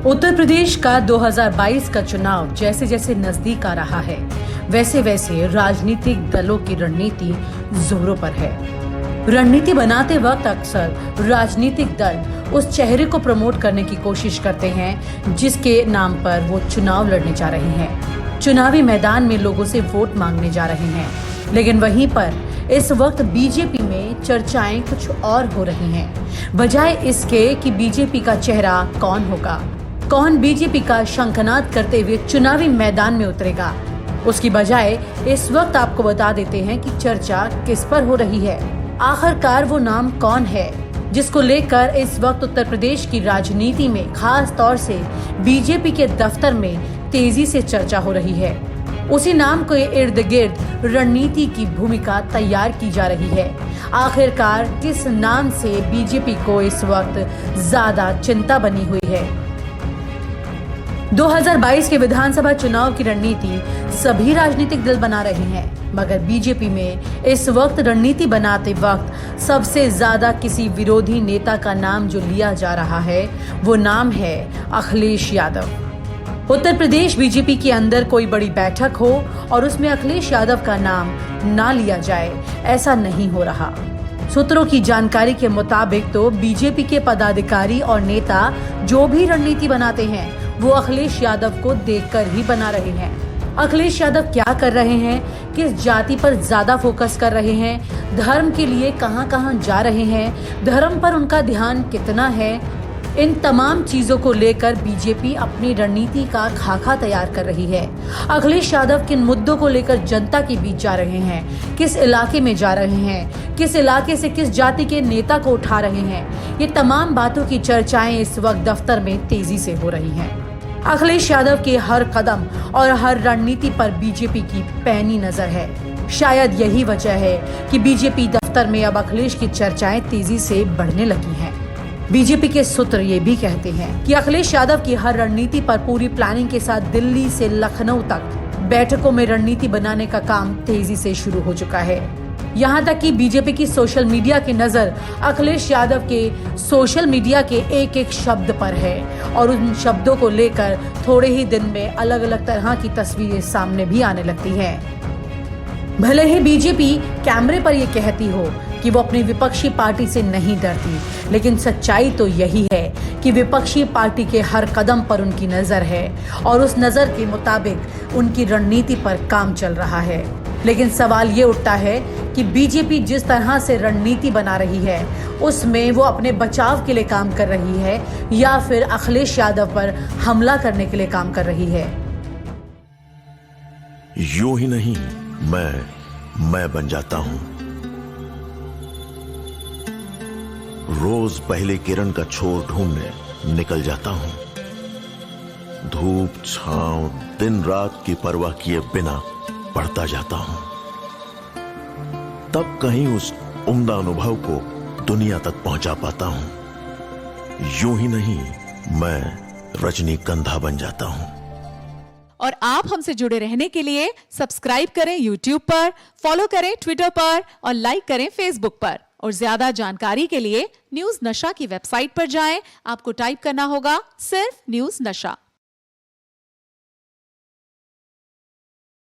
उत्तर प्रदेश का 2022 का चुनाव जैसे जैसे नजदीक आ रहा है, वैसे वैसे राजनीतिक दलों की रणनीति जोरों पर है। रणनीति बनाते वक्त अक्सर राजनीतिक दल उस चेहरे को प्रमोट करने की कोशिश करते हैं जिसके नाम पर वो चुनाव लड़ने जा रहे हैं, चुनावी मैदान में लोगों से वोट मांगने जा रहे हैं। लेकिन वहीं पर इस वक्त बीजेपी में चर्चाएं कुछ और हो रही हैं। बजाय इसके कि बीजेपी का चेहरा कौन होगा, कौन बीजेपी का शंखनाद करते हुए चुनावी मैदान में उतरेगा, उसकी बजाय इस वक्त आपको बता देते हैं कि चर्चा किस पर हो रही है। आखिरकार वो नाम कौन है जिसको लेकर इस वक्त उत्तर प्रदेश की राजनीति में खास तौर से बीजेपी के दफ्तर में तेजी से चर्चा हो रही है। उसी नाम के इर्द गिर्द रणनीति की भूमिका तैयार की जा रही है। आखिरकार किस नाम से बीजेपी को इस वक्त ज्यादा चिंता बनी हुई है। 2022 के विधानसभा चुनाव की रणनीति सभी राजनीतिक दल बना रहे हैं, मगर बीजेपी में इस वक्त रणनीति बनाते वक्त सबसे ज्यादा किसी विरोधी नेता का नाम जो लिया जा रहा है वो नाम है अखिलेश यादव। उत्तर प्रदेश बीजेपी के अंदर कोई बड़ी बैठक हो और उसमें अखिलेश यादव का नाम ना लिया जाए, ऐसा नहीं हो रहा। सूत्रों की जानकारी के मुताबिक तो बीजेपी के पदाधिकारी और नेता जो भी रणनीति बनाते हैं वो अखिलेश यादव को देखकर ही बना रहे हैं। अखिलेश यादव क्या कर रहे हैं, किस जाति पर ज्यादा फोकस कर रहे हैं, धर्म के लिए कहां कहां जा रहे हैं, धर्म पर उनका ध्यान कितना है, इन तमाम चीजों को लेकर बीजेपी अपनी रणनीति का खाका तैयार कर रही है। अखिलेश यादव किन मुद्दों को लेकर जनता के बीच जा रहे हैं, किस इलाके में जा रहे हैं, किस इलाके से किस जाति के नेता को उठा रहे हैं, ये तमाम बातों की चर्चाएं इस वक्त दफ्तर में तेजी से हो रही हैं। अखिलेश यादव के हर कदम और हर रणनीति पर बीजेपी की पैनी नजर है। शायद यही वजह है कि बीजेपी दफ्तर में अब अखिलेश की चर्चाएं तेजी से बढ़ने लगी हैं। बीजेपी के सूत्र ये भी कहते हैं कि अखिलेश यादव की हर रणनीति पर पूरी प्लानिंग के साथ दिल्ली से लखनऊ तक बैठकों में रणनीति बनाने का काम तेजी से शुरू हो चुका है। यहाँ तक कि बीजेपी की सोशल मीडिया की नजर अखिलेश यादव के सोशल मीडिया के एक एक शब्द पर है और उन शब्दों को लेकर थोड़े ही दिन में अलग अलग तरह की तस्वीरें सामने भी आने लगती हैं। भले ही बीजेपी कैमरे पर ये कहती हो कि वो अपनी विपक्षी पार्टी से नहीं डरती, लेकिन सच्चाई तो यही है कि विपक्षी पार्टी के हर कदम पर उनकी नजर है और उस नजर के मुताबिक उनकी रणनीति पर काम चल रहा है। लेकिन सवाल ये उठता है कि बीजेपी जिस तरह से रणनीति बना रही है उसमें वो अपने बचाव के लिए काम कर रही है या फिर अखिलेश यादव पर हमला करने के लिए काम कर रही है। यूं ही नहीं मैं बन जाता हूं। रोज पहले किरण का छोर ढूंढने निकल जाता हूं। धूप छांव दिन रात की परवाह किए बिना पढ़ता जाता हूं। तब कहीं उस उम्दा अनुभव को दुनिया तक पहुंचा पाता हूं। यूं ही नहीं मैं रजनीगंधा बन जाता हूं। और आप हमसे जुड़े रहने के लिए सब्सक्राइब करें YouTube पर, फॉलो करें Twitter पर और लाइक करें Facebook पर। और ज्यादा जानकारी के लिए न्यूज नशा की वेबसाइट पर जाएं। आपको टाइप करना होगा सिर्फ न्यूज नशा।